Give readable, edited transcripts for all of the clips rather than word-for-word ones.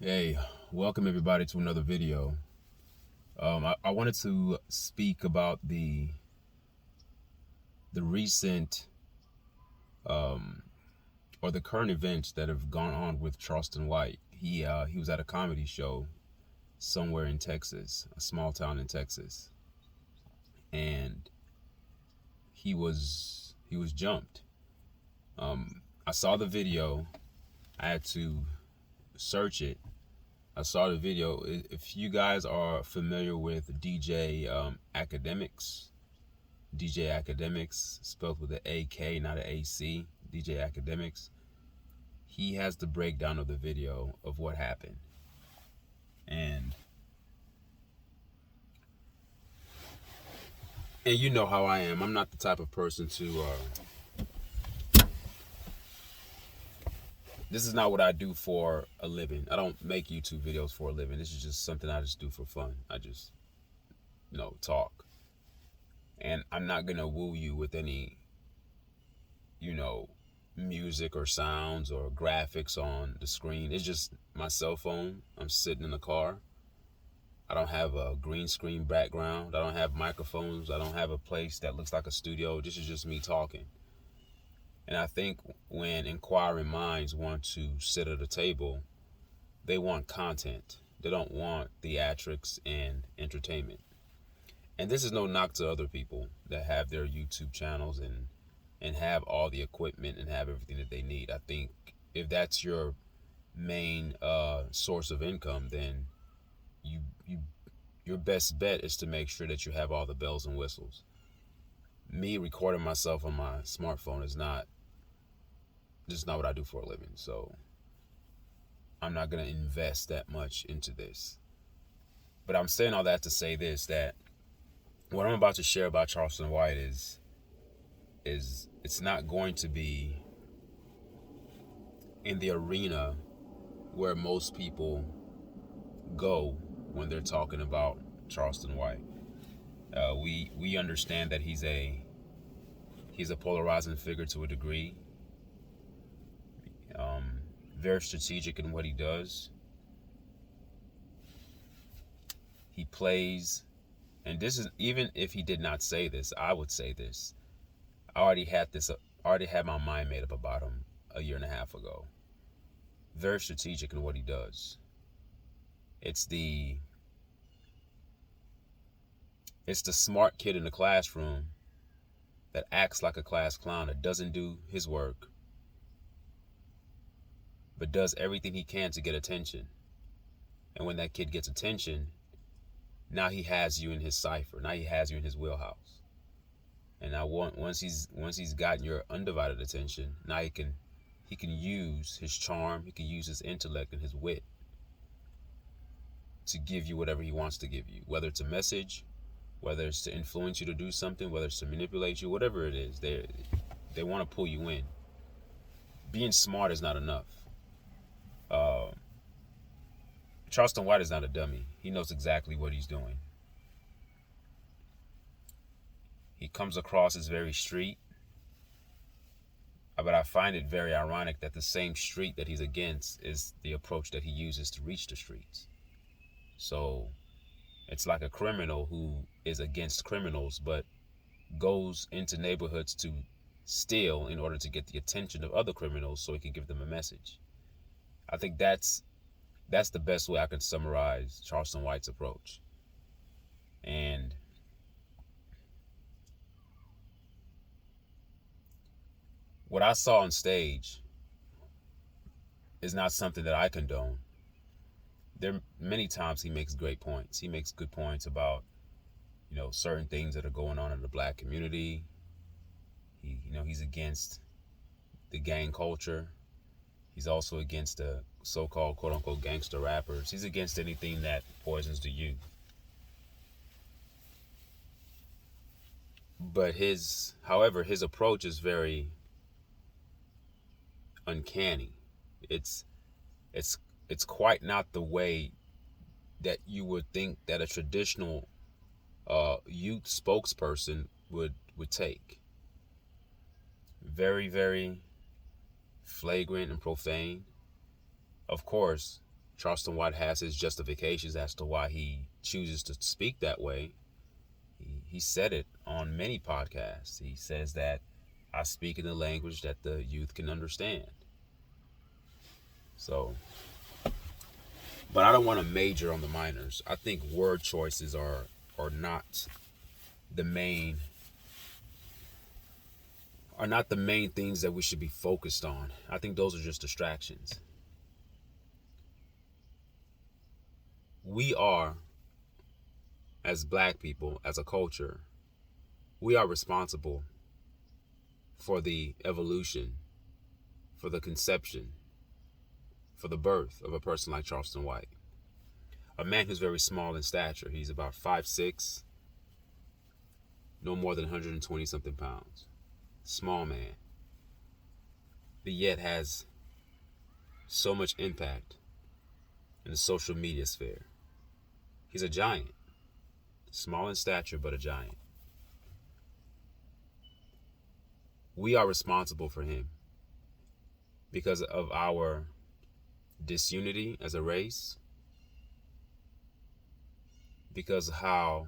Hey, welcome everybody to another video. I wanted to speak about the recent or the current events that have gone on with Charleston White. He was at a comedy show somewhere in Texas, a small town in Texas, and he was jumped. I saw the video. I had to search it. I saw the video. If you guys are familiar with DJ Academics, spelled with an AK, not an AC, DJ Academics, he has the breakdown of the video of what happened. And you know how I am. I'm not the type of person to this is not what I do for a living. I don't make YouTube videos for a living. This is just something I just do for fun. I just, talk. And I'm not going to woo you with any, music or sounds or graphics on the screen. It's just my cell phone. I'm sitting in the car. I don't have a green screen background. I don't have microphones. I don't have a place that looks like a studio. This is just me talking. And I think when inquiring minds want to sit at a table, they want content. They don't want theatrics and entertainment. And this is no knock to other people that have their YouTube channels and have all the equipment and have everything that they need. I think if that's your main source of income, then your best bet is to make sure that you have all the bells and whistles. Me recording myself on my smartphone is not what I do for a living. So I'm not going to invest that much into this. But I'm saying all that to say this, that what I'm about to share about Charleston White is it's not going to be in the arena where most people go when they're talking about Charleston White. We understand that he's a polarizing figure to a degree. Very strategic in what he does. He plays, and this is, even if he did not say this, I would say this. I already had my mind made up about him a year and a half ago. Very strategic in what he does. It's the smart kid in the classroom that acts like a class clown, that doesn't do his work, but does everything he can to get attention. And when that kid gets attention, now he has you in his cipher. Now he has you in his wheelhouse. And now once he's gotten your undivided attention, now he can use his charm, he can use his intellect and his wit to give you whatever he wants to give you. Whether it's a message, whether it's to influence you to do something, whether it's to manipulate you, whatever it is, they want to pull you in. Being smart is not enough. Charleston White is not a dummy. He knows exactly what he's doing. He comes across as very street, but I find it very ironic that the same street that he's against is the approach that he uses to reach the streets. So it's like a criminal who is against criminals, but goes into neighborhoods to steal in order to get the attention of other criminals so he can give them a message. I think that's the best way I can summarize Charleston White's approach. And what I saw on stage is not something that I condone. There are many times he makes great points. He makes good points about, certain things that are going on in the black community. He's against the gang culture. He's also against the so-called quote-unquote gangster rappers. He's against anything that poisons the youth. But however, his approach is very uncanny. It's quite not the way that you would think that a traditional youth spokesperson would take. Very, very flagrant and profane. Of course, Charleston White has his justifications as to why he chooses to speak that way. He said it on many podcasts. He says that I speak in the language that the youth can understand. So, but I don't want to major on the minors. I think word choices are not the main things that we should be focused on. I think those are just distractions. We are, as black people, as a culture, we are responsible for the evolution, for the conception, for the birth of a person like Charleston White. A man who's very small in stature. He's about 5'6", no more than 120 something pounds. Small man. But yet has so much impact in the social media sphere. He's a giant. Small in stature, but a giant. We are responsible for him because of our disunity as a race, because of how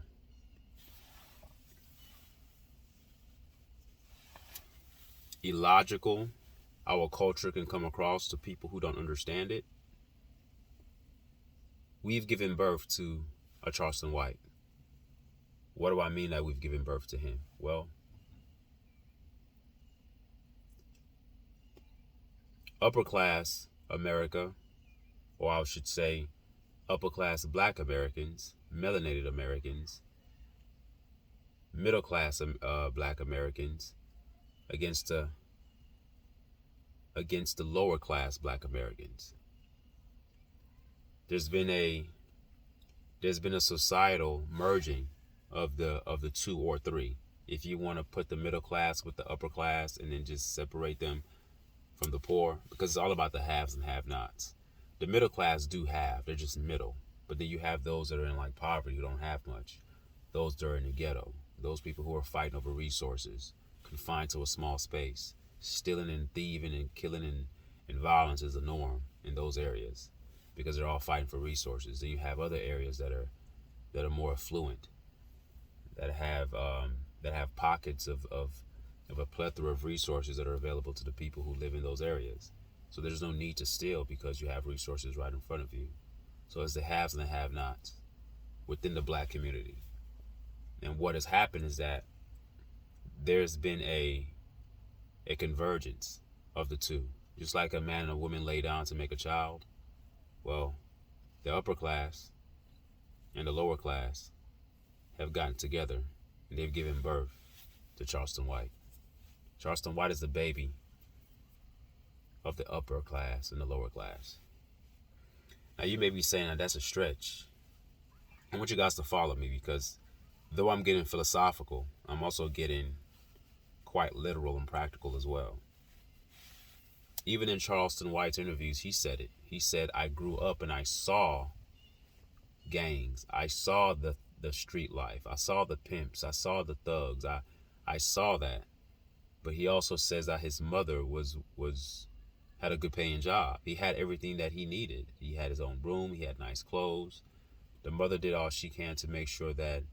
illogical our culture can come across to people who don't understand it. We've given birth to a Charleston White. What do I mean that we've given birth to him? Well, upper class America, or I should say upper class black Americans, melanated Americans, middle class black Americans against the lower class black Americans. There's been a societal merging of the two or three. If you want to put the middle class with the upper class and then just separate them from the poor, because it's all about the haves and have-nots. The middle class do have, they're just middle. But then you have those that are in like poverty who don't have much. Those that are in the ghetto. Those people who are fighting over resources, confined to a small space. Stealing and thieving and killing and violence is the norm in those areas because they're all fighting for resources. Then you have other areas that are more affluent, that have pockets of a plethora of resources that are available to the people who live in those areas. So there's no need to steal because you have resources right in front of you. So it's the haves and the have-nots within the black community. And what has happened is that there's been a convergence of the two. Just like a man and a woman lay down to make a child, well, the upper class and the lower class have gotten together and they've given birth to Charleston White. Charleston White is the baby of the upper class and the lower class. Now you may be saying that that's a stretch. I want you guys to follow me because though I'm getting philosophical, I'm also getting quite literal and practical as well. Even in Charleston White's interviews, he said it. He said, I grew up and I saw gangs. I saw the street life. I saw the pimps. I saw the thugs. I saw that. But he also says that his mother had a good paying job. He had everything that he needed. He had his own room. He had nice clothes. The mother did all she can to make sure that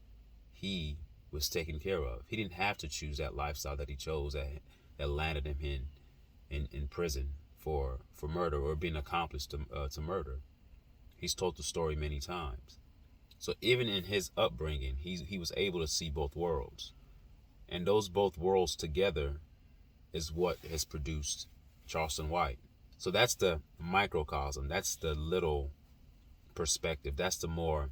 he was taken care of. He didn't have to choose that lifestyle that he chose that landed him in prison for murder or being accomplice to murder. He's told the story many times. So even in his upbringing, he was able to see both worlds. And those both worlds together is what has produced Charleston White. So that's the microcosm. That's the little perspective. That's the more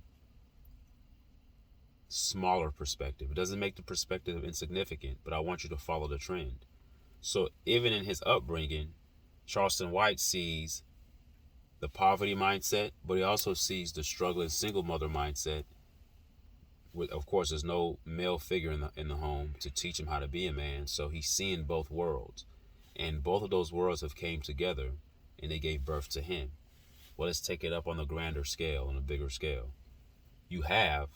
smaller perspective. It doesn't make the perspective insignificant, but I want you to follow the trend. So even in his upbringing, Charleston White sees the poverty mindset, but he also sees the struggling single mother mindset. With, of course, there's no male figure in the home to teach him how to be a man, so he's seeing both worlds. And both of those worlds have came together, and they gave birth to him. Well, let's take it up on a grander scale, on a bigger scale. You have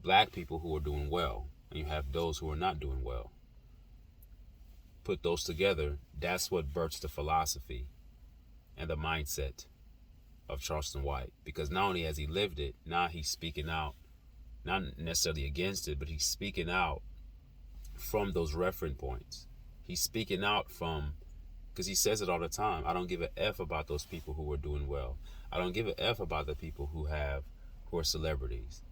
black people who are doing well, and you have those who are not doing well. Put those together, that's what births the philosophy and the mindset of Charleston White, because not only has he lived it, now he's speaking out, not necessarily against it, but he's speaking out from those reference points. He's speaking out from, because he says it all the time, I don't give a F about those people who are doing well. I don't give a F about the people who are celebrities.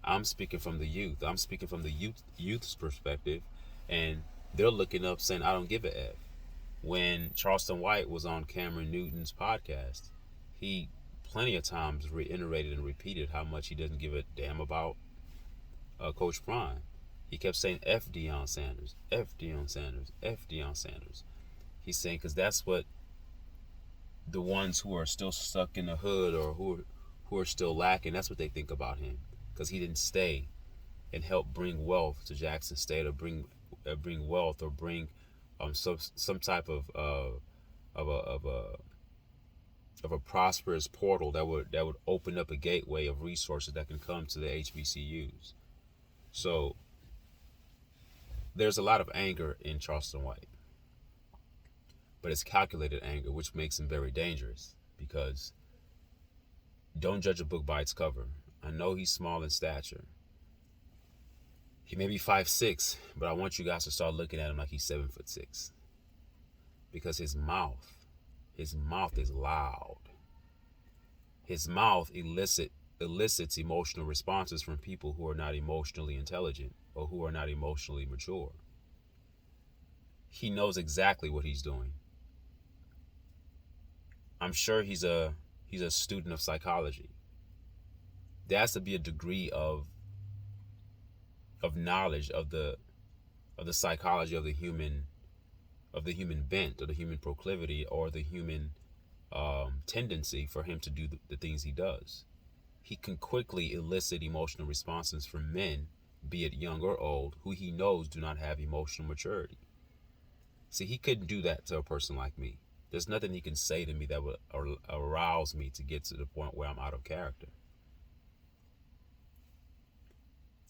I'm speaking from the youth. I'm speaking from the youth's perspective, and they're looking up saying, I don't give a F. When Charleston White was on Cameron Newton's podcast, he plenty of times reiterated and repeated how much he doesn't give a damn about Coach Prime. He kept saying F Deion Sanders, F Deion Sanders, F Deion Sanders. He's saying, because that's what the ones who are still stuck in the hood, or who are still lacking, that's what they think about him, because he didn't stay and help bring wealth to Jackson State, or bring wealth, or bring some type of a prosperous portal that would open up a gateway of resources that can come to the HBCUs. So there's a lot of anger in Charleston White, but it's calculated anger, which makes him very dangerous, because don't judge a book by its cover. I know he's small in stature. He may be 5'6", but I want you guys to start looking at him like he's 7'6", because his mouth is loud. His mouth elicits emotional responses from people who are not emotionally intelligent, or who are not emotionally mature. He knows exactly what he's doing. I'm sure he's a student of psychology. There has to be a degree of knowledge of the psychology of the human bent, or the human proclivity, or the human tendency for him to do the things he does. He can quickly elicit emotional responses from men, be it young or old, who he knows do not have emotional maturity. See, he couldn't do that to a person like me. There's nothing he can say to me that would arouse me to get to the point where I'm out of character,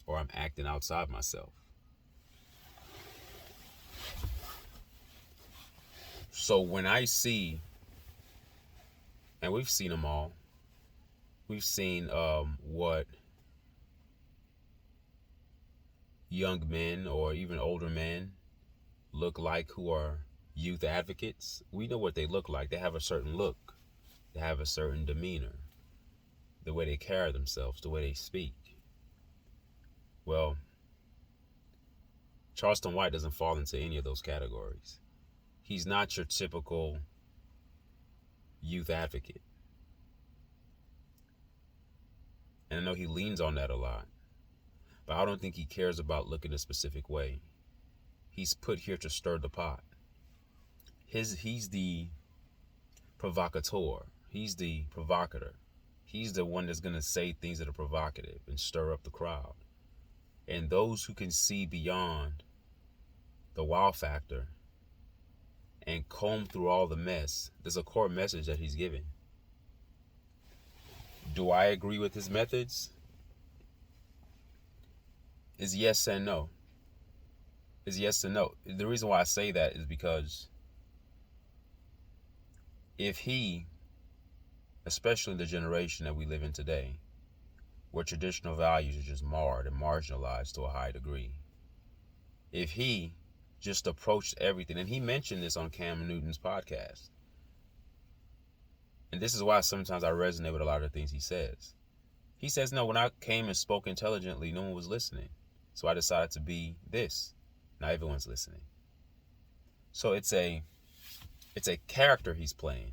or I'm acting outside myself. So when I see, and we've seen them all, we've seen what young men, or even older men, look like who are youth advocates. We know what they look like. They have a certain look. They have a certain demeanor. The way they carry themselves, the way they speak. Well, Charleston White doesn't fall into any of those categories. He's not your typical youth advocate. And I know he leans on that a lot, but I don't think he cares about looking a specific way. He's put here to stir the pot. He's the provocateur. He's the provocateur. He's the one that's going to say things that are provocative and stir up the crowd. And those who can see beyond the wow factor and comb through all the mess, there's a core message that he's giving. Do I agree with his methods? Is yes and no. Is yes and no. The reason why I say that is because if he, especially in the generation that we live in today, where traditional values are just marred and marginalized to a high degree, if he just approached everything, and he mentioned this on Cam Newton's podcast, and this is why sometimes I resonate with a lot of the things he says. He says, no, when I came and spoke intelligently, no one was listening. So I decided to be this. Now everyone's listening. So it's a character he's playing,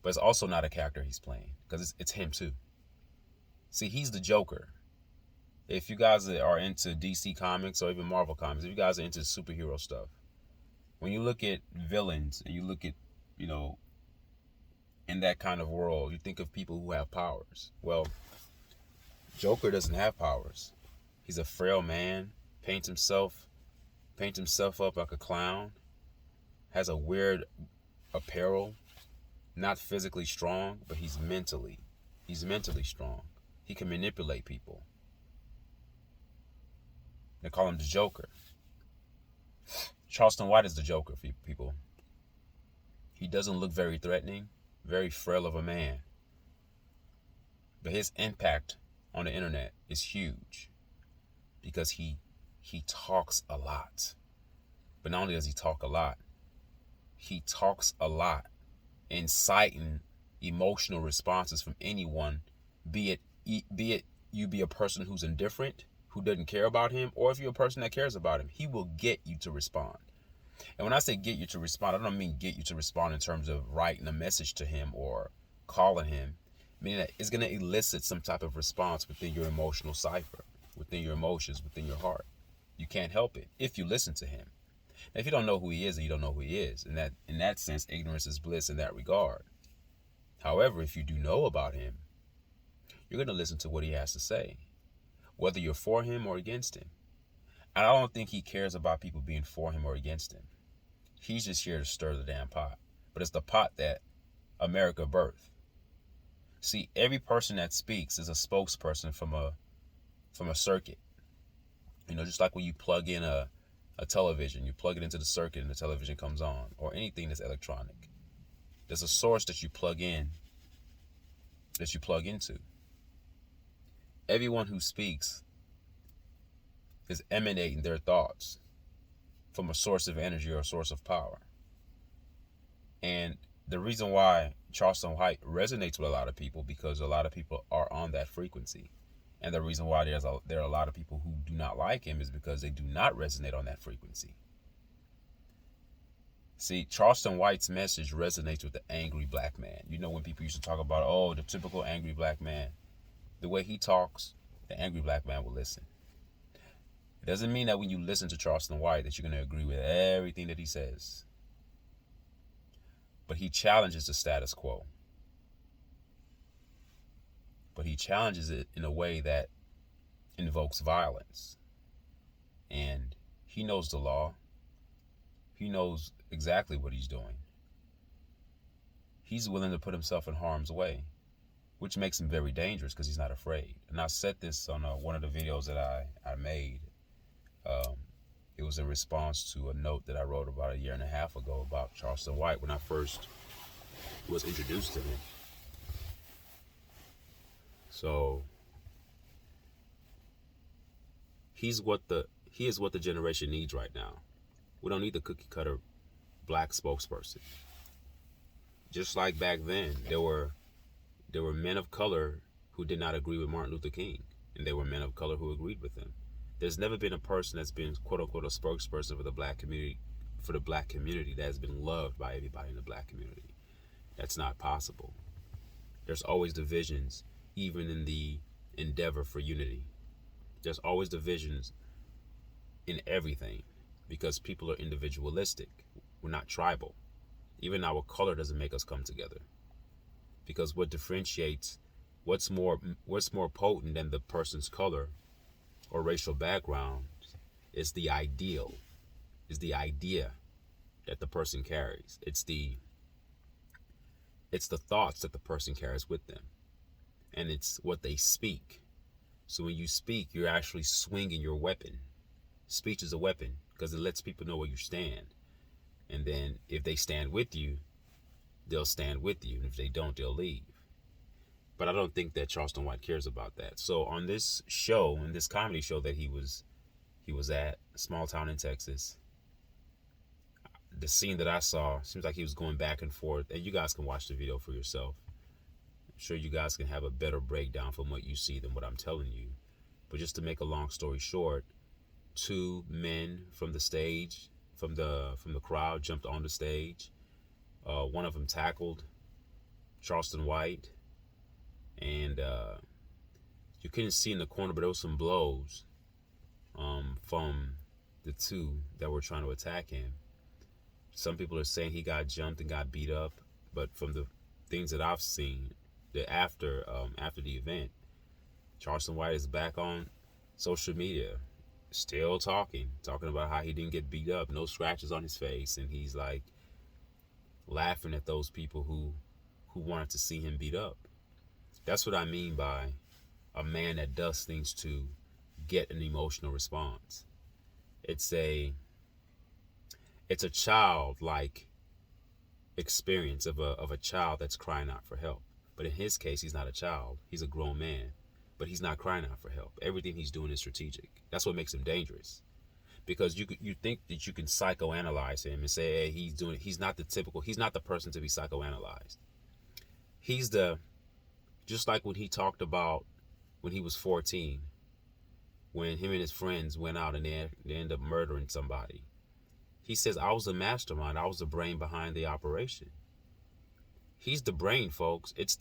but it's also not a character he's playing, because it's him too. See, he's the Joker. If you guys are into DC Comics or even Marvel Comics, if you guys are into superhero stuff, when you look at villains and you look at, in that kind of world, you think of people who have powers. Well, Joker doesn't have powers. He's a frail man, paints himself up like a clown, has a weird apparel, not physically strong, but he's mentally strong. He can manipulate people. They call him the Joker. Charleston White is the Joker, people. He doesn't look very threatening, very frail of a man. But his impact on the internet is huge because he talks a lot. But not only does he talks a lot, inciting emotional responses from anyone, be it you be a person who's indifferent, who doesn't care about him, or if you're a person that cares about him, he will get you to respond. And when I say get you to respond, I don't mean get you to respond in terms of writing a message to him or calling him, meaning that it's going to elicit some type of response within your emotional cipher, within your emotions, within your heart. You can't help it if you listen to him. Now, if you don't know who he is, then you don't know who he is. And that, in that sense, ignorance is bliss in that regard. However, if you do know about him, you're going to listen to what he has to say, whether you're for him or against him. And I don't think he cares about people being for him or against him. He's just here to stir the damn pot. But it's the pot that America birthed. See, every person that speaks is a spokesperson from a circuit. You know, just like when you plug in a television, you plug it into the circuit and the television comes on, or anything that's electronic. There's a source that you plug in, that you plug into. Everyone who speaks is emanating their thoughts from a source of energy or a source of power. And the reason why Charleston White resonates with a lot of people, because a lot of people are on that frequency. And the reason why there are a lot of people who do not like him is because they do not resonate on that frequency. See, Charleston White's message resonates with the angry black man. You know, when people used to talk about, oh, the typical angry black man, the way he talks, the angry black man will listen. It doesn't mean that when you listen to Charleston White that you're going to agree with everything that he says. But he challenges the status quo. But he challenges it in a way that invokes violence. And he knows the law. He knows exactly what he's doing. He's willing to put himself in harm's way, which makes him very dangerous because he's not afraid. And I said this on one of the videos that I made. It was in response to a note that I wrote about a year and a half ago about Charleston White when I first was introduced to him. So he is what the generation needs right now. We don't need the cookie cutter black spokesperson. Just like back then, there were men of color who did not agree with Martin Luther King, and there were men of color who agreed with him. There's never been a person that's been quote unquote a spokesperson for the black community that has been loved by everybody in the black community. That's not possible. There's always divisions, even in the endeavor for unity. There's always divisions in everything because people are individualistic. We're not tribal. Even our color doesn't make us come together. Because what differentiates, what's more potent than the person's color or racial background is the idea that the person carries. It's the thoughts that the person carries with them. And it's what they speak. So when you speak, you're actually swinging your weapon. Speech is a weapon because it lets people know where you stand. And then if they stand with you, they'll stand with you. And if they don't, they'll leave. But I don't think that Charleston White cares about that. So on this show, in this comedy show that he was at, a small town in Texas, the scene that I saw seems like he was going back and forth. And you guys can watch the video for yourself. I'm sure you guys can have a better breakdown from what you see than what I'm telling you. But just to make a long story short, two men from the stage, from the crowd, jumped on the stage. One of them tackled Charleston White. And you couldn't see in the corner, but there was some blows from the two that were trying to attack him. Some people are saying he got jumped and got beat up, but from the things that I've seen, that after the event, Charleston White is back on social media, still talking about how he didn't get beat up, no scratches on his face, and he's like laughing at those people who wanted to see him beat up. That's what I mean by a man that does things to get an emotional response. It's a childlike experience of a child that's crying out for help. But in his case, he's not a child. He's a grown man. But he's not crying out for help. Everything he's doing is strategic. That's what makes him dangerous. Because you think that you can psychoanalyze him and say, hey, he's not the person to be psychoanalyzed. Just like when he talked about when he was 14, when him and his friends went out and they ended up murdering somebody. He says, I was the mastermind. I was the brain behind the operation. He's the brain, folks. It's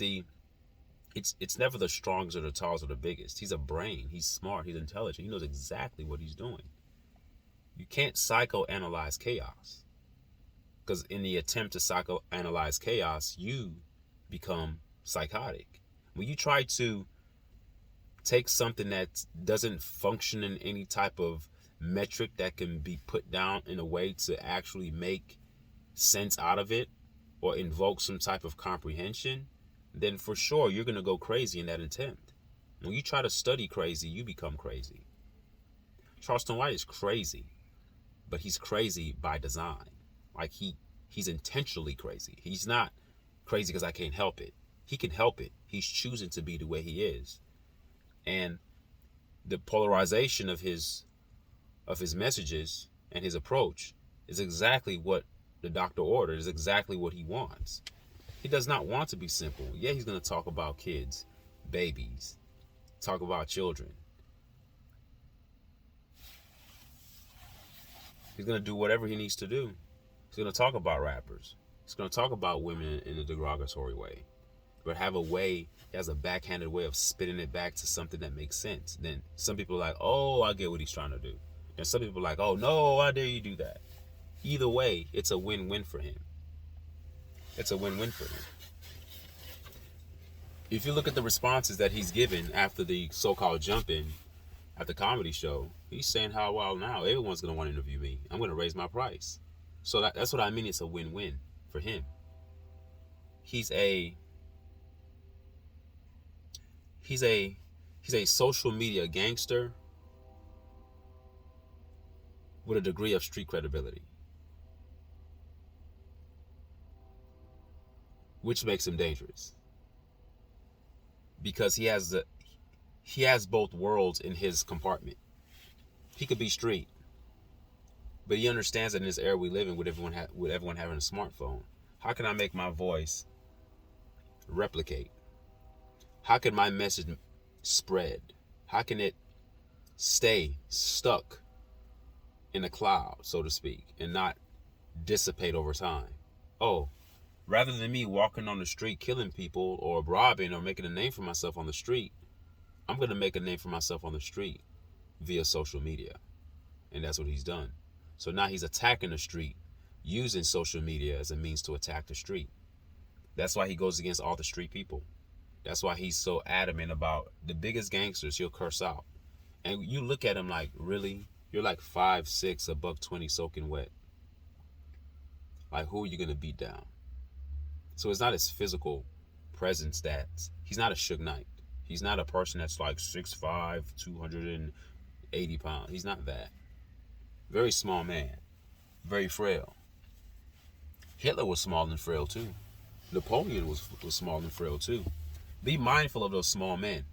never the strongest or the tallest or the biggest. He's a brain. He's smart. He's intelligent. He knows exactly what he's doing. You can't psychoanalyze chaos. Because in the attempt to psychoanalyze chaos, you become psychotic. When you try to take something that doesn't function in any type of metric that can be put down in a way to actually make sense out of it or invoke some type of comprehension, then for sure you're going to go crazy in that attempt. When you try to study crazy, you become crazy. Charleston White is crazy, but he's crazy by design. Like he's intentionally crazy. He's not crazy because I can't help it. He can help it. He's choosing to be the way he is. And the polarization of his messages and his approach is exactly what the doctor ordered, is exactly what he wants. He does not want to be simple. Yeah, he's going to talk about kids, babies, talk about children. He's going to do whatever he needs to do. He's going to talk about rappers. He's going to talk about women in a derogatory way. But he has a backhanded way of spitting it back to something that makes sense. Then some people are like, oh, I get what he's trying to do. And some people are like, oh, no, why dare you do that? Either way, it's a win-win for him. It's a win-win for him. If you look at the responses that he's given after the so-called jump-in at the comedy show, he's saying, how well now? Everyone's going to want to interview me. I'm going to raise my price. So that's what I mean. It's a win-win for him. He's a social media gangster with a degree of street credibility, which makes him dangerous because he has both worlds in his compartment. He could be street, but he understands that in this era we live in, with everyone having a smartphone, how can I make my voice replicate? How can my message spread? How can it stay stuck in a cloud, so to speak, and not dissipate over time? Oh, rather than me walking on the street killing people or robbing or making a name for myself on the street, I'm going to make a name for myself on the street via social media. And that's what he's done. So now he's attacking the street using social media as a means to attack the street. That's why he goes against all the street people. That's why he's so adamant about the biggest gangsters he'll curse out. And you look at him like, really? You're like 5'6", $120 soaking wet. Like, who are you going to beat down? So it's not his physical presence he's not a Suge Knight. He's not a person that's like 6'5", 280 pounds. He's not that. Very small man. Very frail. Hitler was small and frail too. Napoleon was small and frail too. Be mindful of those small men.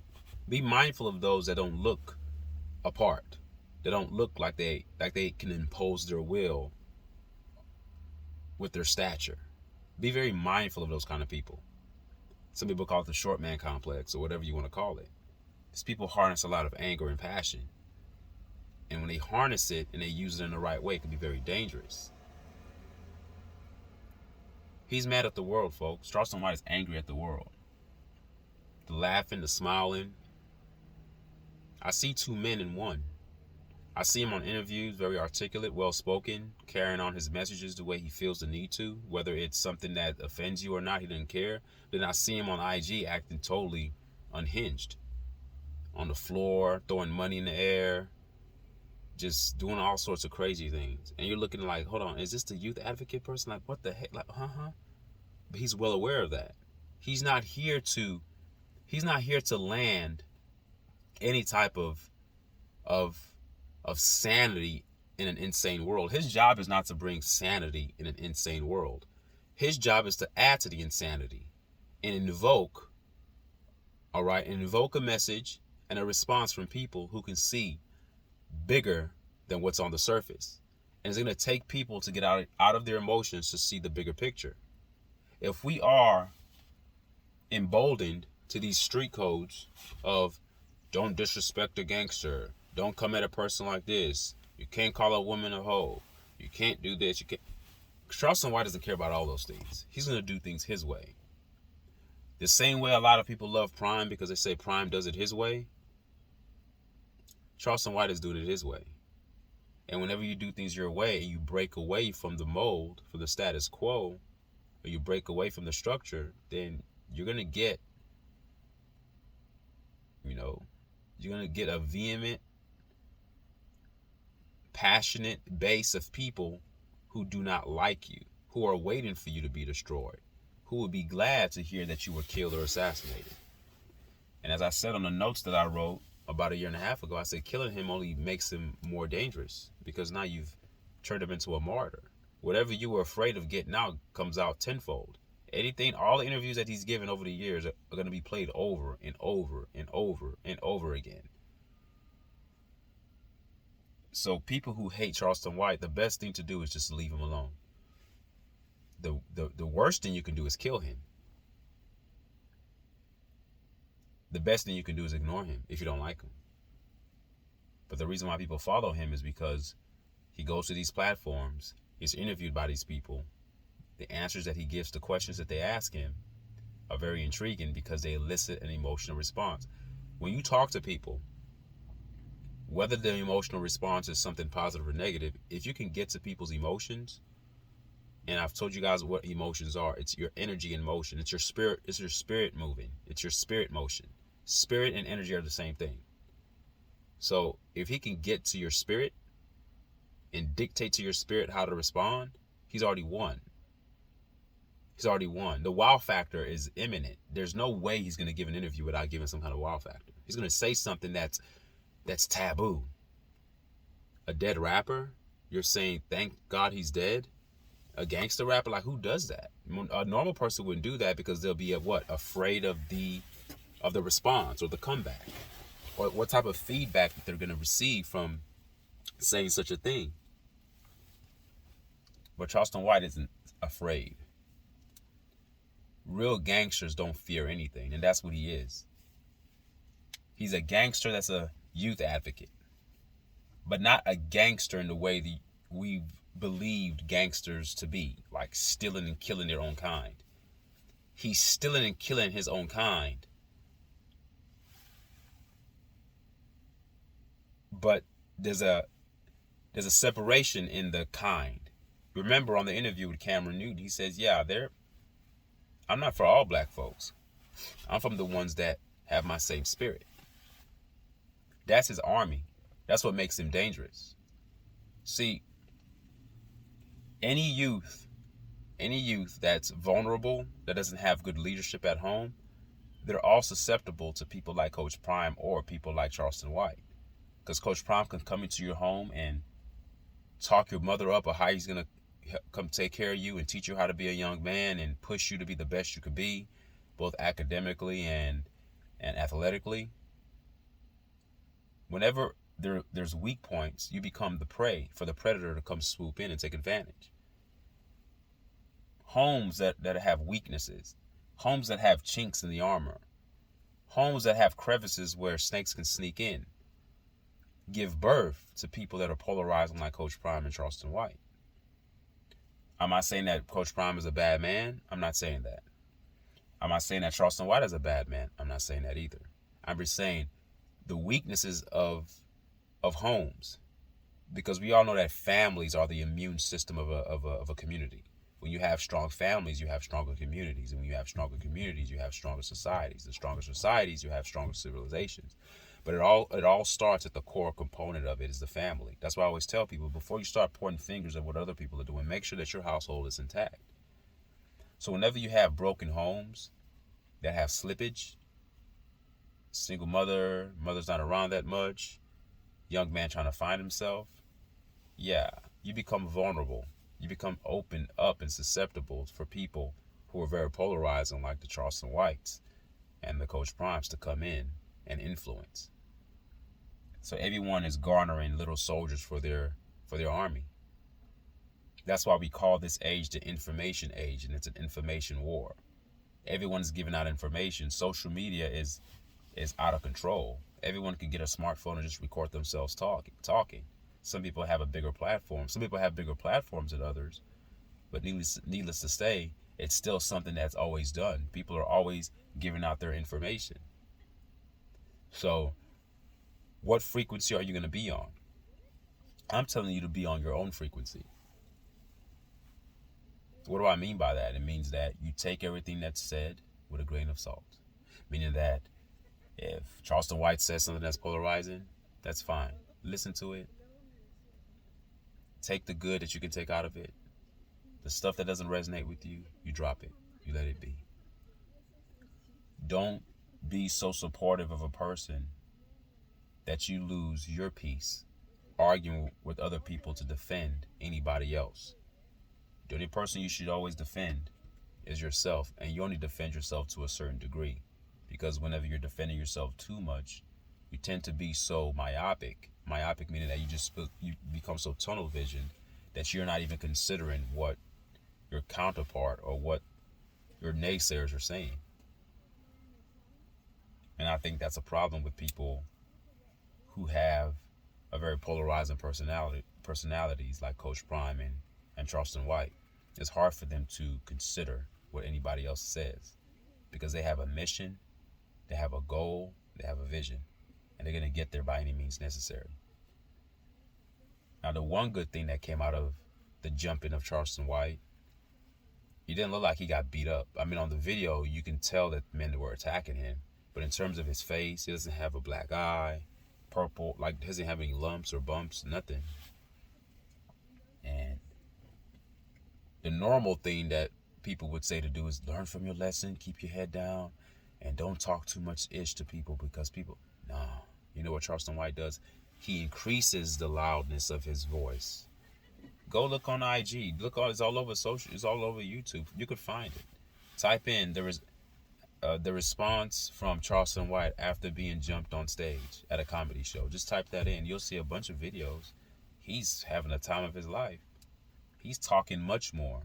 Be mindful of those that don't look apart. They don't look like they can impose their will with their stature. Be very mindful of those kind of people. Some people call it the Shortman Complex or whatever you want to call it. These people harness a lot of anger and passion. And when they harness it and they use it in the right way, it can be very dangerous. He's mad at the world, folks. Charleston White is angry at the world. The laughing, the smiling. I see two men in one. I see him on interviews, very articulate, well-spoken, carrying on his messages the way he feels the need to, whether it's something that offends you or not, he doesn't care. Then I see him on IG acting totally unhinged. On the floor, throwing money in the air, just doing all sorts of crazy things. And you're looking like, hold on, is this the youth advocate person? Like, what the heck? Like, But he's well aware of that. He's not here to land any type of sanity in an insane world. His job is not to bring sanity in an insane world. His job is to add to the insanity and invoke All right, and invoke a message and a response from people who can see bigger than what's on the surface. And it's going to take people to get out of their emotions to see the bigger picture. If we are emboldened to these street codes of don't disrespect a gangster, don't come at a person like this, you can't call a woman a hoe, you can't do this, you can't. Charleston White doesn't care about all those things. He's going to do things his way. The same way a lot of people love Prime because they say Prime does it his way, Charleston White is doing it his way. And whenever you do things your way and you break away from the mold, from the status quo, or you break away from the structure, then you're going to get, you're going to get a vehement, passionate base of people who do not like you, who are waiting for you to be destroyed, who would be glad to hear that you were killed or assassinated. And as I said on the notes that I wrote about a year and a half ago, I said killing him only makes him more dangerous because now you've turned him into a martyr. Whatever you were afraid of getting out comes out tenfold. Anything, all the interviews that he's given over the years are going to be played over and over and over and over again. So people who hate Charleston White, the best thing to do is just leave him alone. The worst thing you can do is kill him. The best thing you can do is ignore him if you don't like him. But the reason why people follow him is because he goes to these platforms, he's interviewed by these people. The answers that he gives to questions that they ask him are very intriguing because they elicit an emotional response. When you talk to people, whether the emotional response is something positive or negative, if you can get to people's emotions, and I've told you guys what emotions are, it's your energy in motion, it's your spirit moving, it's your spirit motion. Spirit and energy are the same thing. So if he can get to your spirit and dictate to your spirit how to respond, he's already won. He's already won. The wow factor is imminent. There's no way he's going to give an interview without giving some kind of wow factor. He's going to say something that's taboo. A dead rapper, you're saying thank God he's dead? A gangster rapper, like who does that? A normal person wouldn't do that because they'll be afraid of the response or the comeback, or what type of feedback that they're going to receive from saying such a thing. But Charleston White isn't afraid. Real gangsters don't fear anything, and that's what he is. He's a gangster that's a youth advocate, but not a gangster in the way that we've believed gangsters to be, like stealing and killing their own kind. He's stealing and killing his own kind, but there's a separation in the kind. Remember on the interview with Cameron Newton, he says, I'm not for all black folks. I'm from the ones that have my same spirit. That's his army. That's what makes him dangerous. See, any youth that's vulnerable, that doesn't have good leadership at home, they're all susceptible to people like Coach Prime or people like Charleston White. Because Coach Prime can come into your home and talk your mother up, or how he's going to come take care of you and teach you how to be a young man and push you to be the best you could be, both academically and athletically. Whenever there's weak points, you become the prey for the predator to come swoop in and take advantage. Homes that have weaknesses, homes that have chinks in the armor, homes that have crevices where snakes can sneak in, give birth to people that are polarizing like Coach Prime and Charleston White. Am I saying that Coach Prime is a bad man? I'm not saying that. Am I saying that Charleston White is a bad man? I'm not saying that either. I'm just saying the weaknesses of homes, because we all know that families are the immune system of a community. When you have strong families, you have stronger communities. And when you have stronger communities, you have stronger societies. The stronger societies, you have stronger civilizations. But it all starts at the core component of it is the family. That's why I always tell people, before you start pointing fingers at what other people are doing, make sure that your household is intact. So whenever you have broken homes that have slippage, single mother's not around that much, young man trying to find himself, you become vulnerable. You become open up and susceptible for people who are very polarizing, like the Charleston Whites. and the Coach Primes to come in and influence. So everyone is garnering little soldiers for their army. That's why we call this age the information age, and it's an information war. Everyone's giving out information. Social media is out of control. Everyone can get a smartphone and just record themselves talking. Some people have a bigger platform. Some people have bigger platforms than others. But needless to say, it's still something that's always done. People are always giving out their information. So, what frequency are you going to be on? I'm telling you to be on your own frequency. What do I mean by that? It means that you take everything that's said with a grain of salt. Meaning that if Charleston White says something that's polarizing, that's fine. Listen to it. Take the good that you can take out of it. The stuff that doesn't resonate with you, you drop it. You let it be. Don't be so supportive of a person that you lose your peace arguing with other people to defend anybody else. The only person you should always defend is yourself, and you only defend yourself to a certain degree, because whenever you're defending yourself too much, you tend to be so myopic meaning that you become so tunnel vision that you're not even considering what your counterpart or what your naysayers are saying. And I think that's a problem with people who have a very polarizing personalities like Coach Prime and Charleston White. It's hard for them to consider what anybody else says, because they have a mission, they have a goal, they have a vision, and they're going to get there by any means necessary. Now, the one good thing that came out of the jumping of Charleston White, he didn't look like he got beat up. I mean, on the video, you can tell that men were attacking him, but in terms of his face, he doesn't have a black eye, purple, like doesn't have any lumps or bumps, nothing. And the normal thing that people would say to do is learn from your lesson, keep your head down, and don't talk too much ish to people, because people, no. You know what Charleston White does? He increases the loudness of his voice. Go look on IG. It's all over social. It's all over YouTube. You could find it. Type in the response from Charleston White after being jumped on stage at a comedy show. Just type that in. You'll see a bunch of videos. He's having a time of his life. He's talking much more.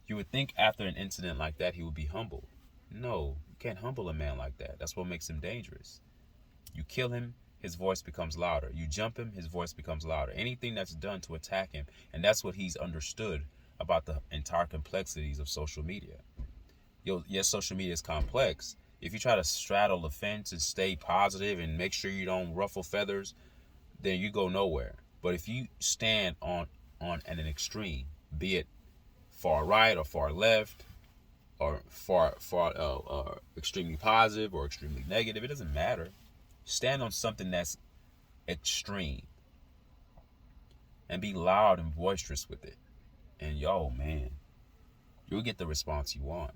You would think after an incident like that he would be humbled. No, you can't humble a man like that. That's what makes him dangerous. You kill him, his voice becomes louder. You jump him, his voice becomes louder. Anything that's done to attack him, and that's what he's understood about the entire complexities of social media. Yes, social media is complex. If you try to straddle the fence and stay positive and make sure you don't ruffle feathers, then you go nowhere. But if you stand on an extreme, be it far right or far left, or far extremely positive or extremely negative, it doesn't matter. Stand on something that's extreme and be loud and boisterous with it. And man, you'll get the response you want.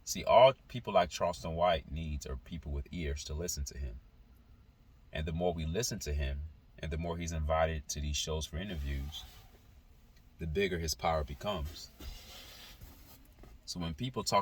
See, all people like Charleston White needs are people with ears to listen to him. And the more we listen to him, and the more he's invited to these shows for interviews, the bigger his power becomes. So when people talk